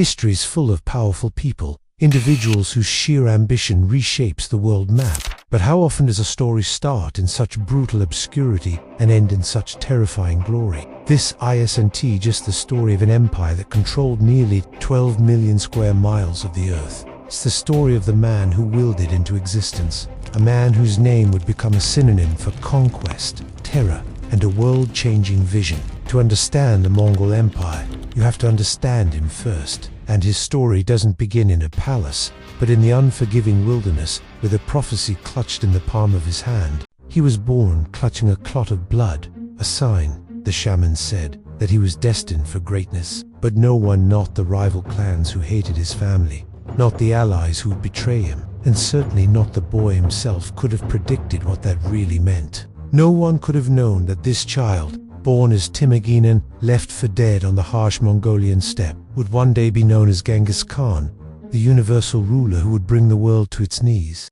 History is full of powerful people, individuals whose sheer ambition reshapes the world map. But how often does a story start in such brutal obscurity and end in such terrifying glory? This isn't just the story of an empire that controlled nearly 12 million square miles of the earth. It's the story of the man who willed it into existence, a man whose name would become a synonym for conquest, terror, and a world-changing vision. To understand the Mongol Empire, you have to understand him first. And his story doesn't begin in a palace, but in the unforgiving wilderness, with a prophecy clutched in the palm of his hand. He was born clutching a clot of blood, a sign, the shaman said, that he was destined for greatness. But no one, not the rival clans who hated his family, not the allies who would betray him, and certainly not the boy himself, could have predicted what that really meant. No one could have known that this child, born as Temujin and left for dead on the harsh Mongolian steppe, would one day be known as Genghis Khan, the universal ruler who would bring the world to its knees.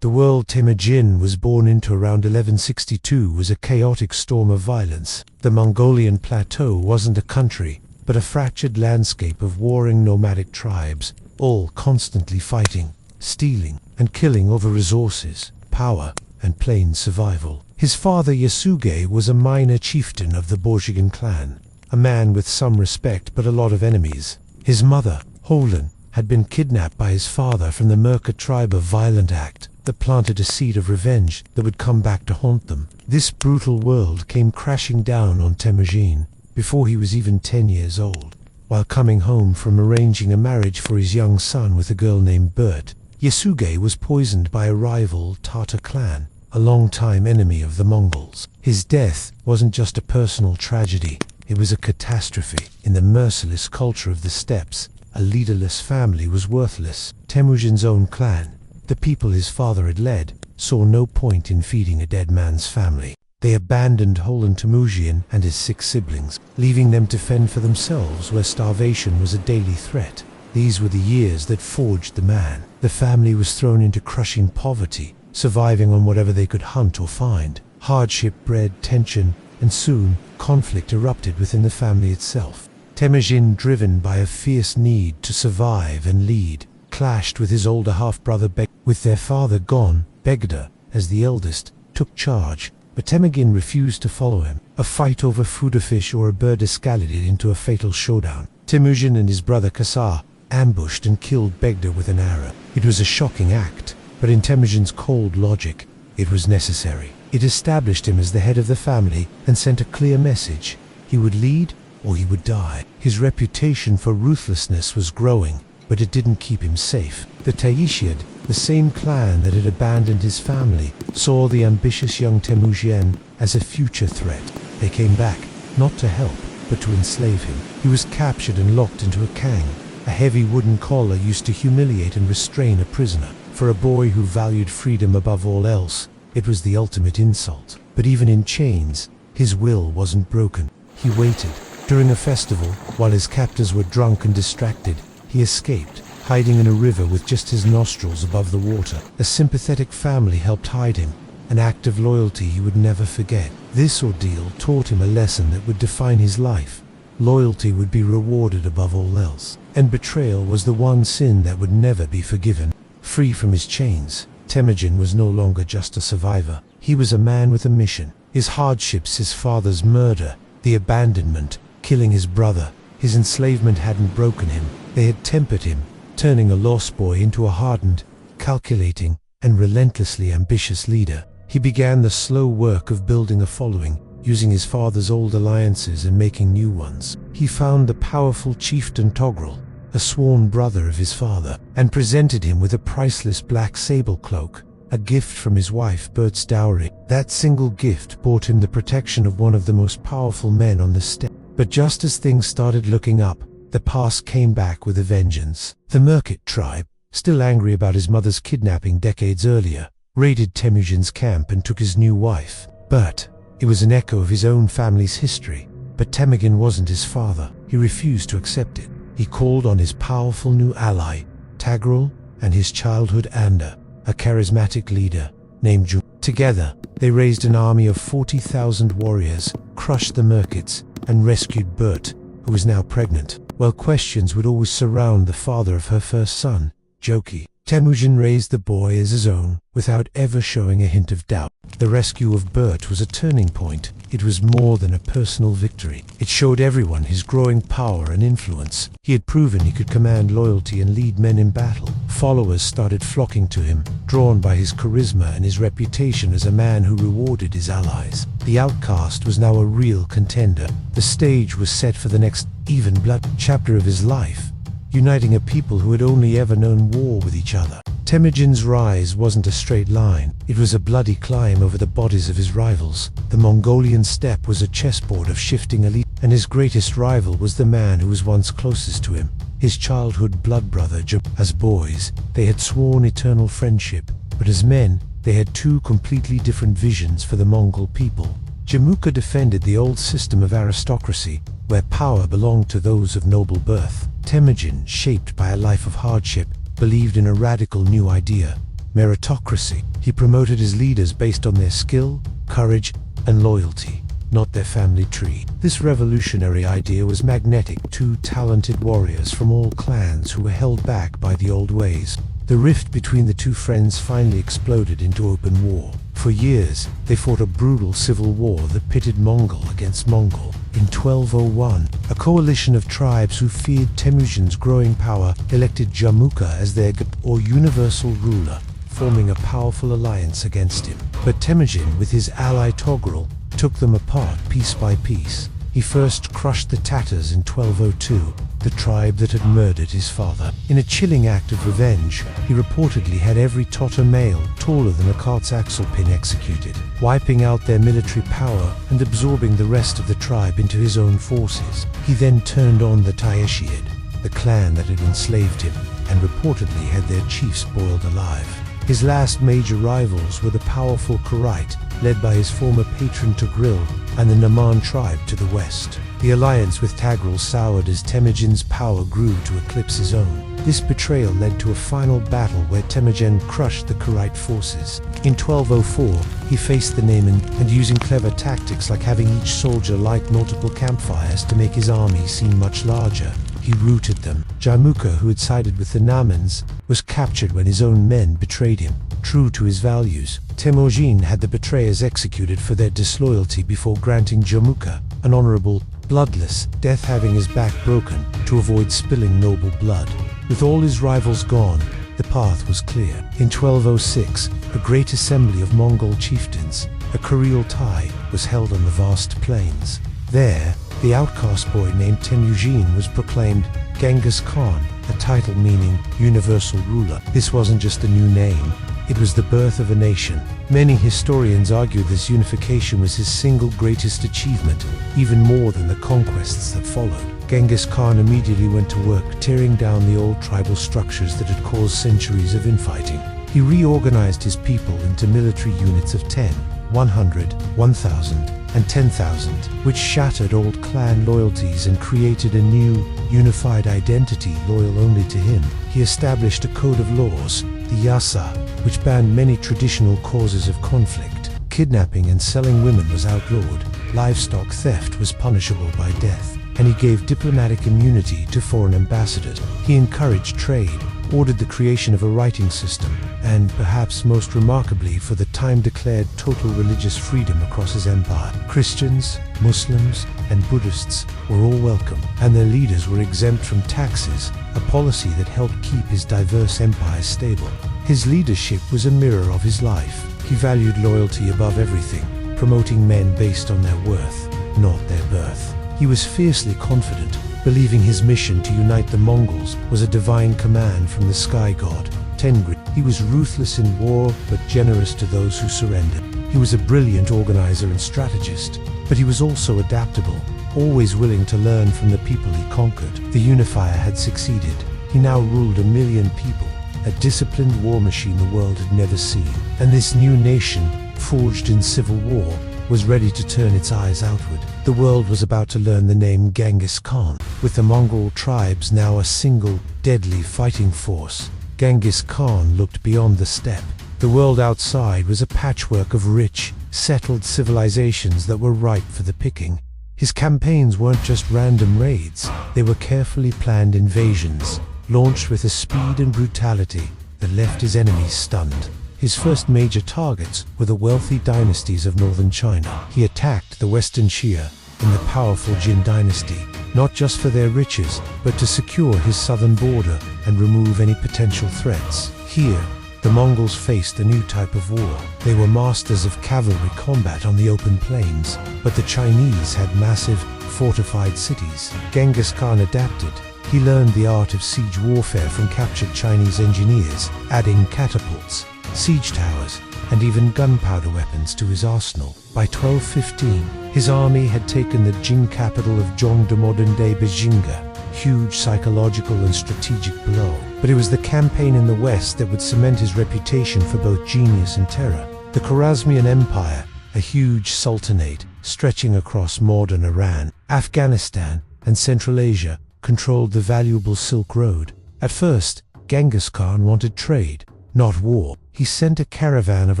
The world Temujin was born into around 1162 was a chaotic storm of violence. The Mongolian plateau wasn't a country, but a fractured landscape of warring nomadic tribes, all constantly fighting, stealing, and killing over resources, power, and plain survival. His father Yasuge was a minor chieftain of the Borjigin clan, a man with some respect but a lot of enemies. His mother, Holin, had been kidnapped by his father from the Merka tribe of Violent Act, that planted a seed of revenge that would come back to haunt them. This brutal world came crashing down on Temujin before he was even 10 years old. While coming home from arranging a marriage for his young son with a girl named Bert, Yasuge was poisoned by a rival Tatar clan, a long-time enemy of the Mongols. His death wasn't just a personal tragedy, it was a catastrophe. In the merciless culture of the steppes, a leaderless family was worthless. Temujin's own clan, the people his father had led, saw no point in feeding a dead man's family. They abandoned Holin Temujin and his 6 siblings, leaving them to fend for themselves where starvation was a daily threat. These were the years that forged the man. The family was thrown into crushing poverty, surviving on whatever they could hunt or find. Hardship bred tension, and soon conflict erupted within the family itself. Temujin, driven by a fierce need to survive and lead, clashed with his older half-brother Begda. With their father gone, Begda, as the eldest, took charge, but Temujin refused to follow him. A fight over food, a fish, or a bird escalated into a fatal showdown. Temujin and his brother Kasar ambushed and killed Begda with an arrow. It was a shocking act, but in Temujin's cold logic, it was necessary. It established him as the head of the family and sent a clear message: he would lead or he would die. His reputation for ruthlessness was growing, but it didn't keep him safe. The Taishid, the same clan that had abandoned his family, saw the ambitious young Temujin as a future threat. They came back, not to help, but to enslave him. He was captured and locked into a kang. A heavy wooden collar used to humiliate and restrain a prisoner. For a boy who valued freedom above all else, it was the ultimate insult. But even in chains, his will wasn't broken. He waited. During a festival, while his captors were drunk and distracted, he escaped, hiding in a river with just his nostrils above the water. A sympathetic family helped hide him, an act of loyalty he would never forget. This ordeal taught him a lesson that would define his life. Loyalty would be rewarded above all else, and betrayal was the one sin that would never be forgiven. Free from his chains, Temujin was no longer just a survivor. He was a man with a mission. His hardships, his father's murder, the abandonment, killing his brother, his enslavement hadn't broken him. They had tempered him, turning a lost boy into a hardened, calculating, and relentlessly ambitious leader. He began the slow work of building a following, using his father's old alliances and making new ones. He found the powerful chieftain Togrul, a sworn brother of his father, and presented him with a priceless black sable cloak, a gift from his wife Bert's dowry. That single gift bought him the protection of one of the most powerful men on the steppe. But just as things started looking up, the past came back with a vengeance. The Merkit tribe, still angry about his mother's kidnapping decades earlier, raided Temujin's camp and took his new wife. But it was an echo of his own family's history. But Temujin wasn't his father. He refused to accept it. He called on his powerful new ally, Togrul, and his childhood Anda, a charismatic leader named Together, they raised an army of 40,000 warriors, crushed the Merkits, and rescued Bert, who was now pregnant. While questions would always surround the father of her first son, Joki, Temujin raised the boy as his own, without ever showing a hint of doubt. The rescue of Bert was a turning point. It was more than a personal victory. It showed everyone his growing power and influence. He had proven he could command loyalty and lead men in battle. Followers started flocking to him, drawn by his charisma and his reputation as a man who rewarded his allies. The Outcast was now a real contender. The stage was set for the next even-blood chapter of his life, uniting a people who had only ever known war with each other. Temujin's rise wasn't a straight line. It was a bloody climb over the bodies of his rivals. The Mongolian steppe was a chessboard of shifting elite, and his greatest rival was the man who was once closest to him, his childhood blood brother. As boys, they had sworn eternal friendship, but as men, they had two completely different visions for the Mongol people. Jamuka defended the old system of aristocracy, where power belonged to those of noble birth. Temujin, shaped by a life of hardship, believed in a radical new idea, meritocracy. He promoted his leaders based on their skill, courage, and loyalty, not their family tree. This revolutionary idea was magnetic. Two talented warriors from all clans who were held back by the old ways. The rift between the two friends finally exploded into open war. For years, they fought a brutal civil war that pitted Mongol against Mongol. In 1201, a coalition of tribes who feared Temujin's growing power elected Jamuka as their or universal ruler, forming a powerful alliance against him. But Temujin, with his ally Togrul, took them apart piece by piece. He first crushed the Tatars in 1202, the tribe that had murdered his father. In a chilling act of revenge, he reportedly had every Tatar male taller than a cart's axle pin executed, wiping out their military power and absorbing the rest of the tribe into his own forces. He then turned on the Taishiid, the clan that had enslaved him, and reportedly had their chiefs boiled alive. His last major rivals were the powerful Clot, led by his former patron Togrul, and the Naman tribe to the west. The alliance with Togrul soured as Temujin's power grew to eclipse his own. This betrayal led to a final battle where Temujin crushed the Clot forces. In 1204, he faced the Naman, and using clever tactics like having each soldier light multiple campfires to make his army seem much larger, he routed them. Jamuka, who had sided with the Namans, was captured when his own men betrayed him. True to his values, Temujin had the betrayers executed for their disloyalty before granting Jamuka an honorable, bloodless death, having his back broken to avoid spilling noble blood. With all his rivals gone, the path was clear. In 1206, a great assembly of Mongol chieftains, a Kurultai, was held on the vast plains. There, the outcast boy named Temujin was proclaimed Genghis Khan, a title meaning universal ruler. This wasn't just a new name, it was the birth of a nation. Many historians argue this unification was his single greatest achievement, even more than the conquests that followed. Genghis Khan immediately went to work tearing down the old tribal structures that had caused centuries of infighting. He reorganized his people into military units of 10, 100, 1,000, and 10,000, which shattered old clan loyalties and created a new, unified identity loyal only to him. He established a code of laws, the Yasa, which banned many traditional causes of conflict. Kidnapping and selling women was outlawed, livestock theft was punishable by death, and he gave diplomatic immunity to foreign ambassadors. He encouraged trade, ordered the creation of a writing system, and, perhaps most remarkably, for the time declared total religious freedom across his empire. Christians, Muslims, and Buddhists were all welcome, and their leaders were exempt from taxes, a policy that helped keep his diverse empire stable. His leadership was a mirror of his life. He valued loyalty above everything, promoting men based on their worth, not their birth. He was fiercely confident, believing his mission to unite the Mongols was a divine command from the sky god, Tengri. He was ruthless in war, but generous to those who surrendered. He was a brilliant organizer and strategist, but he was also adaptable, always willing to learn from the people he conquered. The Unifier had succeeded. He now ruled 1 million people, a disciplined war machine the world had never seen. And this new nation, forged in civil war, was ready to turn its eyes outward. The world was about to learn the name Genghis Khan. With the Mongol tribes now a single, deadly fighting force, Genghis Khan looked beyond the steppe. The world outside was a patchwork of rich, settled civilizations that were ripe for the picking. His campaigns weren't just random raids, they were carefully planned invasions, launched with a speed and brutality that left his enemies stunned. His first major targets were the wealthy dynasties of northern China. He attacked the Western Xia and the powerful Jin dynasty, not just for their riches, but to secure his southern border and remove any potential threats. Here, the Mongols faced a new type of war. They were masters of cavalry combat on the open plains, but the Chinese had massive, fortified cities. Genghis Khan adapted. He learned the art of siege warfare from captured Chinese engineers, adding catapults, siege towers, and even gunpowder weapons to his arsenal. By 1215, his army had taken the Jing capital of Zhongde, modern-day Beijing, huge psychological and strategic blow. But it was the campaign in the west that would cement his reputation for both genius and terror. The Khwarezmian Empire, a huge sultanate stretching across modern Iran, Afghanistan, and Central Asia, controlled the valuable Silk Road. At first, Genghis Khan wanted trade, not war. He sent a caravan of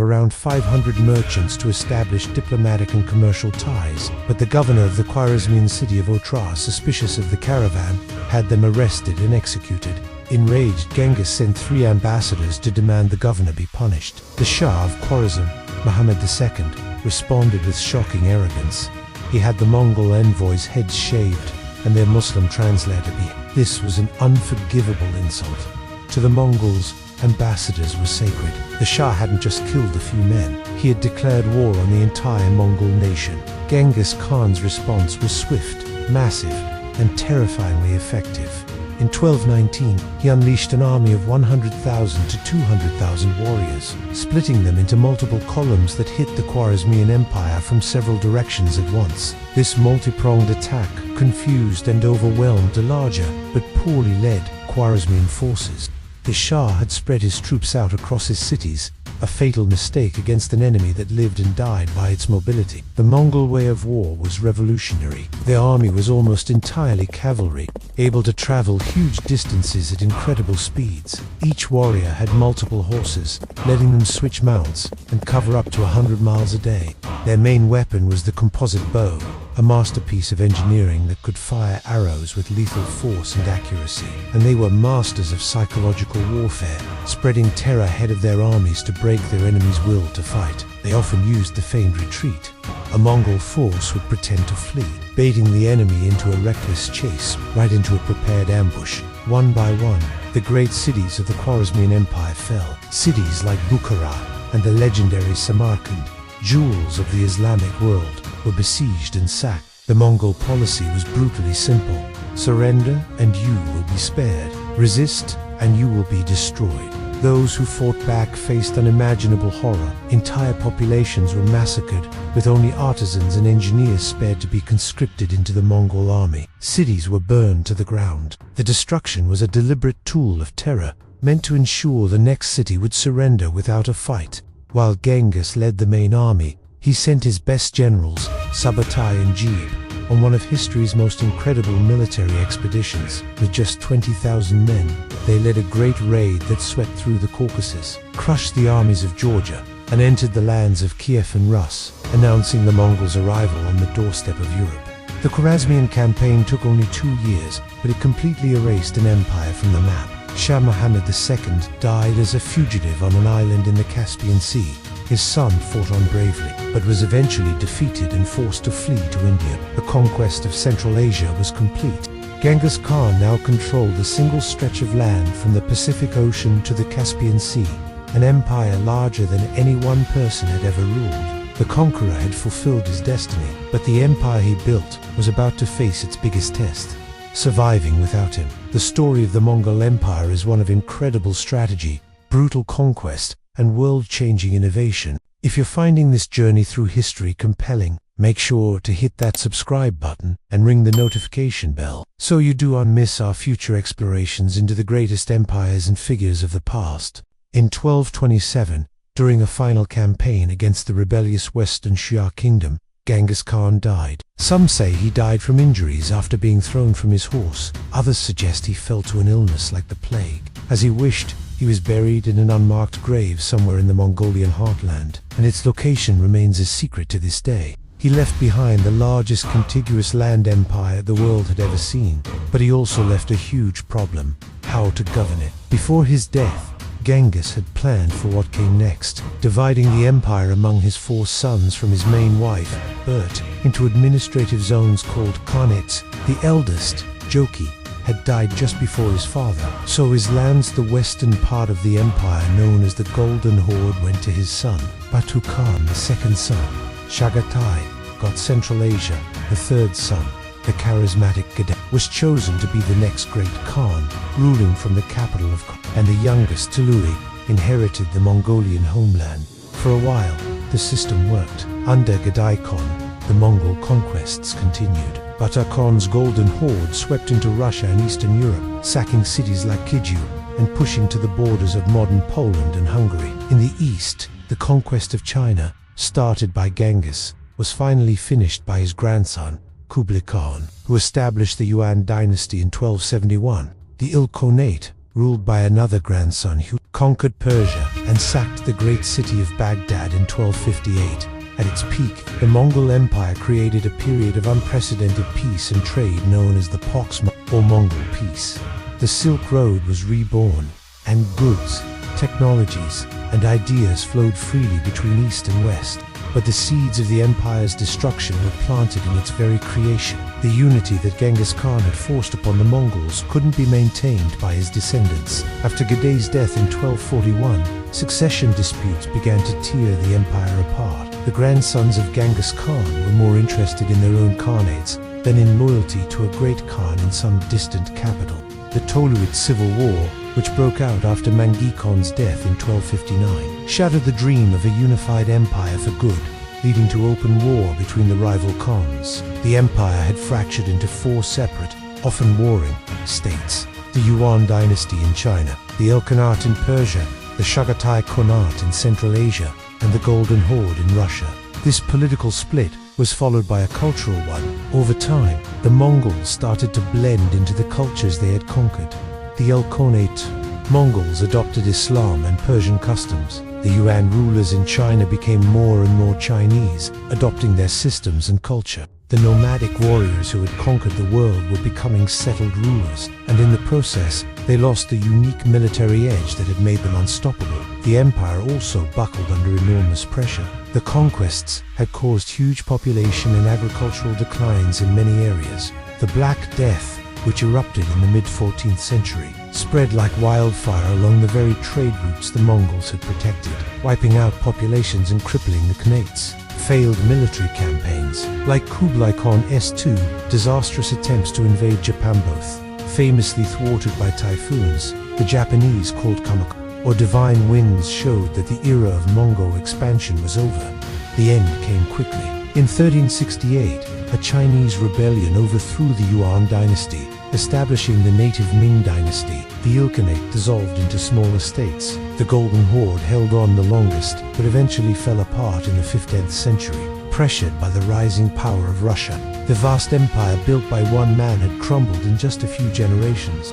around 500 merchants to establish diplomatic and commercial ties, but the governor of the Khwarezmian city of Otrar, suspicious of the caravan, had them arrested and executed. Enraged, Genghis sent 3 ambassadors to demand the governor be punished. The Shah of Khwarezm, Muhammad II, responded with shocking arrogance. He had the Mongol envoys' heads shaved and their Muslim translator beat. This was an unforgivable insult. To the Mongols, ambassadors were sacred. The Shah hadn't just killed a few men, he had declared war on the entire Mongol nation. Genghis Khan's response was swift, massive, and terrifyingly effective. In 1219, he unleashed an army of 100,000 to 200,000 warriors, splitting them into multiple columns that hit the Khwarezmian Empire from several directions at once. This multi-pronged attack confused and overwhelmed the larger, but poorly led, Khwarezmian forces. The Shah had spread his troops out across his cities, a fatal mistake against an enemy that lived and died by its mobility. The Mongol way of war was revolutionary. Their army was almost entirely cavalry, able to travel huge distances at incredible speeds. Each warrior had multiple horses, letting them switch mounts and cover up to 100 miles a day. Their main weapon was the composite bow, a masterpiece of engineering that could fire arrows with lethal force and accuracy. And they were masters of psychological warfare, spreading terror ahead of their armies to break their enemy's will to fight. They often used the feigned retreat. A Mongol force would pretend to flee, baiting the enemy into a reckless chase, right into a prepared ambush. One by one, the great cities of the Khwarezmian Empire fell. Cities like Bukhara and the legendary Samarkand, jewels of the Islamic world, were besieged and sacked. The Mongol policy was brutally simple. Surrender and you will be spared. Resist and you will be destroyed. Those who fought back faced unimaginable horror. Entire populations were massacred, with only artisans and engineers spared to be conscripted into the Mongol army. Cities were burned to the ground. The destruction was a deliberate tool of terror, meant to ensure the next city would surrender without a fight. While Genghis led the main army, he sent his best generals, Subutai and Jeeb, on one of history's most incredible military expeditions. With just 20,000 men, they led a great raid that swept through the Caucasus, crushed the armies of Georgia, and entered the lands of Kiev and Rus, announcing the Mongols' arrival on the doorstep of Europe. The Khwarezmian campaign took only 2 years, but it completely erased an empire from the map. Shah Muhammad II died as a fugitive on an island in the Caspian Sea. His son fought on bravely, but was eventually defeated and forced to flee to India. The conquest of Central Asia was complete. Genghis Khan now controlled a single stretch of land from the Pacific Ocean to the Caspian Sea, an empire larger than any one person had ever ruled. The Conqueror had fulfilled his destiny, but the empire he built was about to face its biggest test, surviving without him. The story of the Mongol Empire is one of incredible strategy, brutal conquest, and world-changing innovation. If you're finding this journey through history compelling, make sure to hit that subscribe button and ring the notification bell, so you do not miss our future explorations into the greatest empires and figures of the past. In 1227, during a final campaign against the rebellious Western Xia kingdom, Genghis Khan died. Some say he died from injuries after being thrown from his horse. Others suggest he fell to an illness like the plague. As he wished, He was buried in an unmarked grave somewhere in the Mongolian heartland, and its location remains a secret to this day. He left behind the largest contiguous land empire the world had ever seen, but he also left a huge problem: how to govern it. Before his death, Genghis had planned for what came next, dividing the empire among his 4 sons from his main wife, Urt, into administrative zones called khanates. The eldest, Joki, had died just before his father, so his lands, the western part of the empire known as the Golden Horde, went to his son, Batu Khan, the second son. Chagatai got Central Asia. The third son, the charismatic Gada, was chosen to be the next great Khan, ruling from the capital of Khan, and the youngest, Tului, inherited the Mongolian homeland. For a while, the system worked. Under Gadai Khan, the Mongol conquests continued. Batu Khan's Golden Horde swept into Russia and Eastern Europe, sacking cities like Kiju and pushing to the borders of modern Poland and Hungary. In the east, the conquest of China, started by Genghis, was finally finished by his grandson, Kublai Khan, who established the Yuan dynasty in 1271. The Ilkhanate, ruled by another grandson, who conquered Persia and sacked the great city of Baghdad in 1258. At its peak, the Mongol Empire created a period of unprecedented peace and trade known as the Pax or Mongol Peace. The Silk Road was reborn, and goods, technologies, and ideas flowed freely between East and West. But the seeds of the empire's destruction were planted in its very creation. The unity that Genghis Khan had forced upon the Mongols couldn't be maintained by his descendants. After Gadai's death in 1241, succession disputes began to tear the empire apart. The grandsons of Genghis Khan were more interested in their own khanates than in loyalty to a great Khan in some distant capital. The Toluid Civil War, which broke out after Mangi Khan's death in 1259, shattered the dream of a unified empire for good, leading to open war between the rival Khans. The empire had fractured into 4 separate, often warring, states: the Yuan dynasty in China, the Ilkhanate in Persia, the Chagatai Khanate in Central Asia, and the Golden Horde in Russia. This political split was followed by a cultural one. Over time, the Mongols started to blend into the cultures they had conquered. The Ilkhanate Mongols adopted Islam and Persian customs. The Yuan rulers in China became more and more Chinese, adopting their systems and culture. The nomadic warriors who had conquered the world were becoming settled rulers, and in the process, they lost the unique military edge that had made them unstoppable. The empire also buckled under enormous pressure. The conquests had caused huge population and agricultural declines in many areas. The Black Death, which erupted in the mid-14th century, spread like wildfire along the very trade routes the Mongols had protected, wiping out populations and crippling the Khanates. Failed military campaigns, like Kublai Khan's 2 disastrous attempts to invade Japan, both famously thwarted by typhoons, the Japanese called kamako, or divine winds, showed that the era of Mongol expansion was over. The end came quickly. In 1368, a Chinese rebellion overthrew the Yuan dynasty, establishing the native Ming dynasty. The Ilkhanate dissolved into smaller states. The Golden Horde held on the longest, but eventually fell apart in the 15th century, pressured by the rising power of Russia. The vast empire built by one man had crumbled in just a few generations.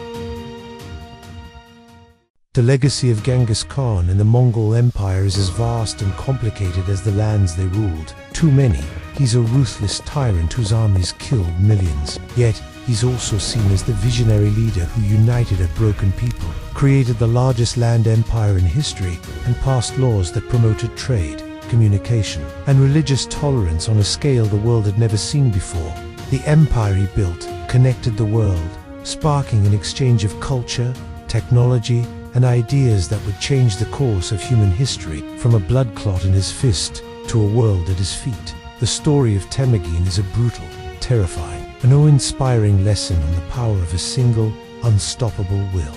The legacy of Genghis Khan and the Mongol Empire is as vast and complicated as the lands they ruled. Too many. He's a ruthless tyrant whose armies killed millions. Yet, he's also seen as the visionary leader who united a broken people, created the largest land empire in history, and passed laws that promoted trade, communication, and religious tolerance on a scale the world had never seen before. The empire he built connected the world, sparking an exchange of culture, technology, and ideas that would change the course of human history, from a blood clot in his fist to a world at his feet. The story of Temujin is a brutal, terrifying, and awe-inspiring lesson on the power of a single, unstoppable will.